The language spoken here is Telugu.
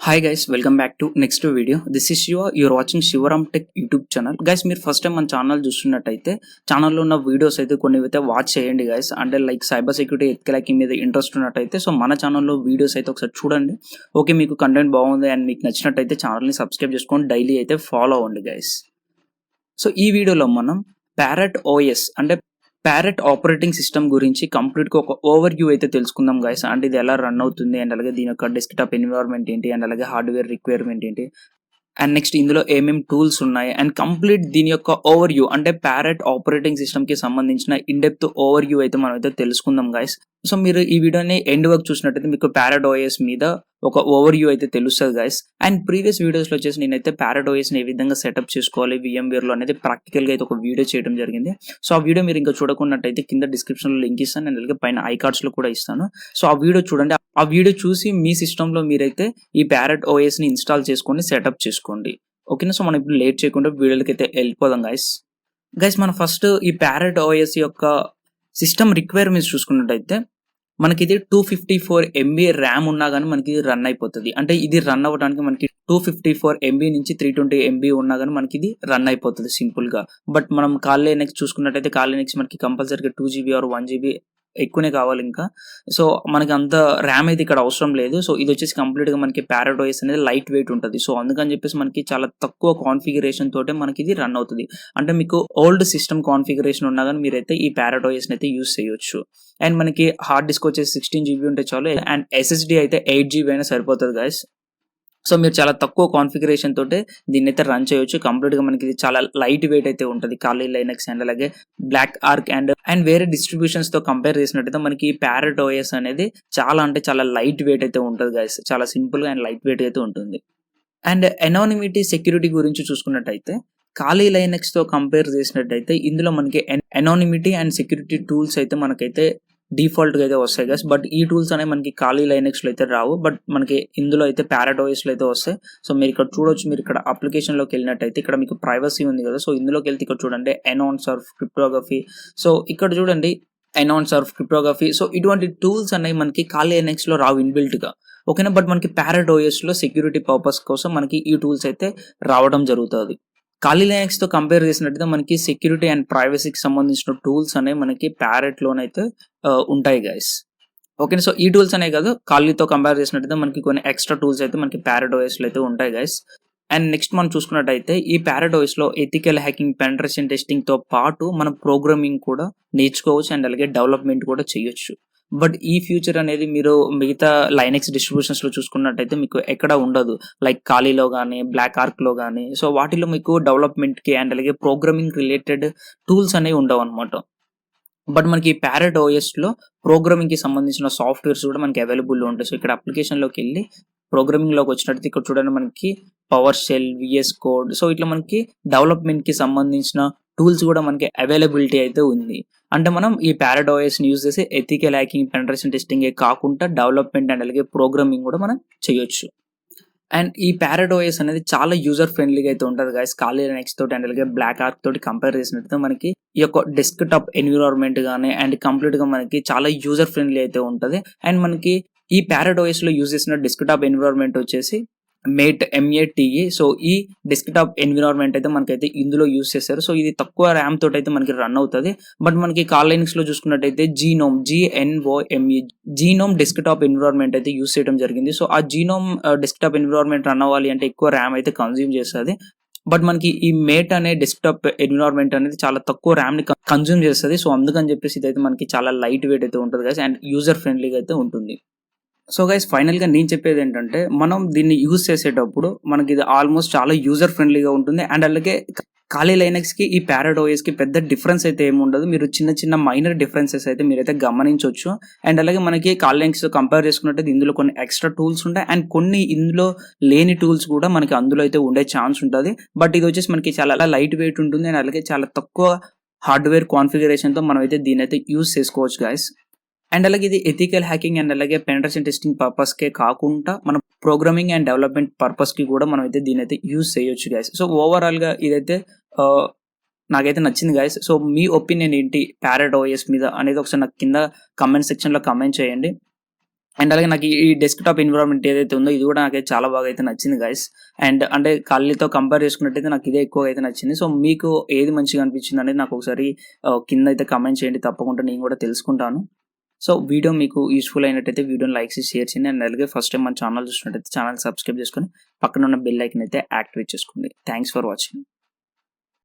Hi guys, welcome back to next video. This is Shiva. You're watching Shiva Ram Tech YouTube channel. Guys, మీరు ఫస్ట్ టైం మన ఛానల్ చూస్తున్నట్టయితే ఛానల్లో ఉన్న వీడియోస్ అయితే కొన్ని అయితే వాచ్ చేయండి గైస్. అంటే like cyber security ethical hacking మీద ఇంట్రెస్ట్ ఉన్నట్టయితే సో మన ఛానల్లో వీడియోస్ అయితే ఒకసారి చూడండి. ఓకే, మీకు కంటెంట్ బాగుంది అండ్ మీకు నచ్చినట్టయితే ఛానల్ని సబ్స్క్రైబ్ చేసుకొని డైలీ అయితే ఫాలో అవ్వండి గైస్. సో ఈ వీడియోలో మనం Parrot OS అంటే Parrot ఆపరేటింగ్ సిస్టమ్ గురించి కంప్లీట్గా ఒక ఓవర్ వ్యూ అయితే తెలుసుకుందాం గైస్. అంటే ఇది ఎలా రన్ అవుతుంది అండ్ అలాగే దీని యొక్క డెస్క్టాప్ ఎన్విరాన్మెంట్ ఏంటి అండ్ అలాగే హార్డ్వేర్ రిక్వైర్మెంట్ ఏంటి అండ్ నెక్స్ట్ ఇందులో ఏమేమి టూల్స్ ఉన్నాయి అండ్ కంప్లీట్ దీని యొక్క ఓవర్ వ్యూ అంటే Parrot ఆపరేటింగ్ సిస్టమ్ కి సంబంధించిన ఇన్ డెప్త్ ఓవర్ వ్యూ అయితే మనం అయితే తెలుసుకుందాం గైస్. సో మీరు ఈ వీడియోని ఎండ్ వరకు చూసినట్టయితే మీకు Parrot OS మీద ఒక ఓవర్ వ్యూ అయితే తెలుస్తుంది గైస్. అండ్ ప్రీవియస్ వీడియోస్లో వచ్చేసి నేనైతే Parrot OS ని ఏ విధంగా సెటప్ చేసుకోవాలి VMware లో అనేది ప్రాక్టికల్గా అయితే ఒక వీడియో చేయడం జరిగింది. సో ఆ వీడియో మీరు ఇంకా చూడకున్నట్టయితే కింద డిస్క్రిప్షన్లో లింక్ ఇస్తాను అండ్ అలాగే పైన ఐ కార్డ్స్లో కూడా ఇస్తాను. సో ఆ వీడియో చూడండి. ఆ వీడియో చూసి మీ సిస్టంలో మీరైతే ఈ Parrot OS ని ఇన్స్టాల్ చేసుకొని సెటప్ చేసుకోండి. ఓకేనా, సో మనం ఇప్పుడు లేట్ చేయకుండా వీడియోలకి అయితే వెళ్ళిపోదాం గైస్. మనం ఫస్ట్ ఈ Parrot OS యొక్క సిస్టమ్ రిక్వైర్మెంట్స్ చూసుకున్నట్టయితే మనకి ఇది 254 MB ర్యామ్ ఉన్నా కానీ మనకి రన్ అయిపోతుంది. అంటే ఇది రన్ అవ్వడానికి మనకి 254 MB నుంచి 320 MB ఉన్నా కానీ మనకి ఇది రన్ అయిపోతుంది సింపుల్ గా. బట్ మనం కాల్ లైనక్స్ చూసుకున్నట్టయితే కాల్ లైనక్స్ మనకి కంపల్సరీగా 2GB ఆర్ 1GB ఎక్కువనే కావాలి ఇంకా. సో మనకి అంత ర్యామ్ అయితే ఇక్కడ అవసరం లేదు. సో ఇది వచ్చేసి కంప్లీట్ గా మనకి Parrot OS అనేది లైట్ వెయిట్ ఉంటుంది. సో అందుకని చెప్పేసి మనకి చాలా తక్కువ కాన్ఫిగరేషన్ తోటే మనకి ఇది రన్ అవుతుంది. అంటే మీకు ఓల్డ్ సిస్టమ్ కాన్ఫిగరేషన్ ఉన్నా కానీ మీరైతే ఈ Parrot OS అయితే యూస్ చేయొచ్చు. అండ్ మనకి హార్డ్ డిస్క్ వచ్చేసి 16GB ఉంటే చాలు అండ్ SSD అయితే 8GB అయినా సరిపోతుంది గైస్. సో మీరు చాలా తక్కువ కాన్ఫిగరేషన్ తోటే దీన్ని అయితే రన్ చేయొచ్చు. కంప్లీట్ గా మనకి ఇది చాలా లైట్ వెయిట్ అయితే ఉంటుంది కాలీ లైనక్స్ అండ్ అలాగే బ్లాక్ ఆర్క్ అండ్ వేరే డిస్ట్రిబ్యూషన్స్ తో కంపేర్ చేసినట్టయితే మనకి Parrot OS అనేది చాలా అంటే చాలా లైట్ వెయిట్ అయితే ఉంటుంది గైస్. చాలా సింపుల్ గా అండ్ లైట్ వెయిట్ అయితే ఉంటుంది. అండ్ ఎనానిమిటీ సెక్యూరిటీ గురించి చూసుకున్నట్టయితే కాలీ లైనక్స్ తో కంపేర్ చేసినట్టయితే ఇందులో మనకి ఎనానిమిటీ అండ్ సెక్యూరిటీ టూల్స్ అయితే మనకైతే డిఫాల్ట్ గా అయితే వస్తాయి గైస్. బట్ ఈ టూల్స్ అనేవి మనకి కాలీ లైనక్స్ లో అయితే రావు. బట్ మనకి ఇందులో అయితే Parrot OS లో అయితే వస్తాయి. సో మీరు ఇక్కడ చూడొచ్చు, మీరు ఇక్కడ అప్లికేషన్ లోకి వెళ్ళినట్టయితే ఇక్కడ మీకు ప్రైవసీ ఉంది కదా. సో ఇందులోకి వెళ్తే ఇక్కడ చూడండి అనౌన్సర్ క్రిప్టోగ్రఫీ. సో ఇక్కడ చూడండి అనౌన్సర్ క్రిప్టోగ్రఫీ. సో ఇటువంటి టూల్స్ అనేవి మనకి కాలీ లైనక్స్ లో రావు ఇన్బిల్ట్ గా. ఓకేనా, బట్ మనకి Parrot OS లో సెక్యూరిటీ పర్పస్ కోసం మనకి ఈ టూల్స్ అయితే రావడం జరుగుతుంది. కాలీ లైనక్స్ తో కంపేర్ చేసినట్టయితే మనకి సెక్యూరిటీ అండ్ ప్రైవసీకి సంబంధించిన టూల్స్ అనేవి మనకి Parrot లోనైతే ఉంటాయి గైస్. ఓకే, సో ఈ టూల్స్ అనే కాదు, కాలీతో కంపేర్ చేసినట్టయితే మనకి కొన్ని ఎక్స్ట్రా టూల్స్ అయితే మనకి Parrot OS లో అయితే ఉంటాయి గైస్. అండ్ నెక్స్ట్ మనం చూసుకున్నట్టయితే ఈ Parrot OS లో ఎథికల్ హ్యాకింగ్ పెనట్రేషన్ టెస్టింగ్ తో పాటు మనం ప్రోగ్రామింగ్ కూడా నేర్చుకోవచ్చు అండ్ అలాగే డెవలప్మెంట్ కూడా చేయొచ్చు. బట్ ఈ ఫ్యూచర్ అనేది మీరు మిగతా లైనక్స్ డిస్ట్రిబ్యూషన్స్ లో చూసుకున్నట్టయితే మీకు ఎక్కడ ఉండదు. లైక్ కాలీలో కానీ బ్లాక్ ఆర్క్ లో కానీ సో వాటిలో మీకు డెవలప్మెంట్ కి అండ్ అలాగే ప్రోగ్రామింగ్ రిలేటెడ్ టూల్స్ అనేవి ఉండవు అనమాట. బట్ మనకి Parrot OS లో ప్రోగ్రామింగ్ కి సంబంధించిన సాఫ్ట్వేర్స్ కూడా మనకి అవైలబుల్ ఉంటాయి. సో ఇక్కడ అప్లికేషన్ లోకి వెళ్ళి ప్రోగ్రామింగ్ లోకి వచ్చినట్టు ఇక్కడ చూడండి మనకి పవర్ షెల్, VS కోడ్, సో ఇట్లా మనకి డెవలప్మెంట్ కి సంబంధించిన టూల్స్ కూడా మనకి అవైలబిలిటీ అయితే ఉంది. అంటే మనం ఈ Parrot OS ని యూజ్ చేసి ఎథికల్ హ్యాకింగ్ పెనట్రేషన్ టెస్టింగ్ కాకుండా డెవలప్మెంట్ అండ్ అలాగే ప్రోగ్రామింగ్ కూడా మనం చేయొచ్చు. అండ్ ఈ Parrot OS అనేది చాలా యూజర్ ఫ్రెండ్లీగా అయితే ఉంటుంది గైస్. కాలీ లైనక్స్ తోటి అండ్ అలాగే బ్లాక్ ఆర్క్ తోటి కంపేర్ చేసినట్టు మనకి ఈ యొక్క డెస్క్ టాప్ ఎన్విరాన్మెంట్ కానీ అండ్ కంప్లీట్ గా మనకి చాలా యూజర్ ఫ్రెండ్లీ అయితే ఉంటుంది. అండ్ మనకి ఈ Parrot OS లో యూజ్ చేసిన డెస్క్ టాప్ ఎన్విరాన్మెంట్ వచ్చేసి MATE. సో ఈ డెస్క్ టాప్ ఎన్విరాన్మెంట్ అయితే మనకైతే ఇందులో యూజ్ చేస్తారు. సో ఇది తక్కువ ర్యామ్ తోటి అయితే మనకి రన్ అవుతుంది. బట్ మనకి కాల్ లైనక్స్ లో చూసుకున్నట్టయితే GNOME డెస్క్ టాప్ ఎన్విరాన్మెంట్ అయితే యూజ్ చేయడం జరిగింది. సో ఆ GNOME desk top environment run అవ్వాలి అంటే ఎక్కువ ర్యామ్ అయితే కన్జ్యూమ్ చేస్తుంది. బట్ మనకి ఈ మేట్ అనే డెస్క్టాప్ ఎన్విరాన్మెంట్ అనేది చాలా తక్కువ ర్యామ్ ని కన్జ్యూమ్ చేస్తుంది. సో అందుకని చెప్పేసి ఇదైతే మనకి చాలా లైట్ వెయిట్ అయితే ఉంటుంది గైస్ అండ్ యూజర్ ఫ్రెండ్లీగా అయితే ఉంటుంది. సో గైస్ ఫైనల్ గా నేను చెప్పేది ఏంటంటే మనం దీన్ని యూజ్ చేసేటప్పుడు మనకి ఇది ఆల్మోస్ట్ చాలా యూజర్ ఫ్రెండ్లీగా ఉంటుంది. అండ్ అలాగే కాలీ లైనక్స్ కి ఈ Parrot OS కి పెద్ద డిఫరెన్స్ అయితే ఏమి ఉండదు. మీరు చిన్న చిన్న మైనర్ డిఫరెన్సెస్ అయితే మీరైతే గమనించవచ్చు. అండ్ అలాగే మనకి కాలీ లైనక్స్ తో కంపేర్ చేసుకున్నట్టు ఇందులో కొన్ని ఎక్స్ట్రా టూల్స్ ఉంటాయి అండ్ కొన్ని ఇందులో లేని టూల్స్ కూడా మనకి అందులో అయితే ఉండే ఛాన్స్ ఉంటుంది. బట్ ఇది వచ్చేసి మనకి చాలా లైట్ వెయిట్ ఉంటుంది అండ్ అలాగే చాలా తక్కువ హార్డ్వేర్ కాన్ఫిగరేషన్ తో మనం అయితే దీని అయితే యూజ్ చేసుకోవచ్చు గైస్. అండ్ అలాగే ఇది ఎథికల్ హ్యాకింగ్ అండ్ అలాగే పెనట్రేషన్ టెస్టింగ్ పర్పస్ కే కాకుండా మనం ప్రోగ్రామింగ్ అండ్ డెవలప్మెంట్ పర్పస్ కి కూడా మనం అయితే దీని అయితే యూజ్ చేయొచ్చు గైస్. సో ఓవరాల్ గా ఇదైతే నాకైతే నచ్చింది గైస్. సో మీ ఒపీనియన్ ఏంటి Parrot OS మీద అనేది ఒకసారి నాకు కింద కమెంట్ సెక్షన్ లో కమెంట్ చేయండి. అండ్ అలాగే నాకు ఈ డెస్క్‌టాప్ ఎన్విరాన్మెంట్ ఏదైతే ఉందో ఇది కూడా నాకైతే చాలా బాగా అయితే నచ్చింది గైస్. అండ్ అంటే ఖాళీతో కంపేర్ చేసుకున్నట్టయితే నాకు ఇదే ఎక్కువగా అయితే నచ్చింది. సో మీకు ఏది మంచిగా అనిపించింది అనేది నాకు ఒకసారి కింద అయితే కామెంట్ చేయండి. తప్పకుండా నేను కూడా తెలుసుకుంటాను. సో వీడియో మీకు యూస్‌ఫుల్ అయినట్టయితే వీడియోని లైక్ చేసి షేర్ చేయండి. అండ్ అలాగే ఫస్ట్ టైం మన ఛానల్ చూస్తున్నట్టయితే ఛానల్ సబ్స్క్రైబ్ చేసుకొని పక్కన ఉన్న బెల్ ఐకాన్ అయితే యాక్టివేట్ చేసుకోండి. Thanks for watching.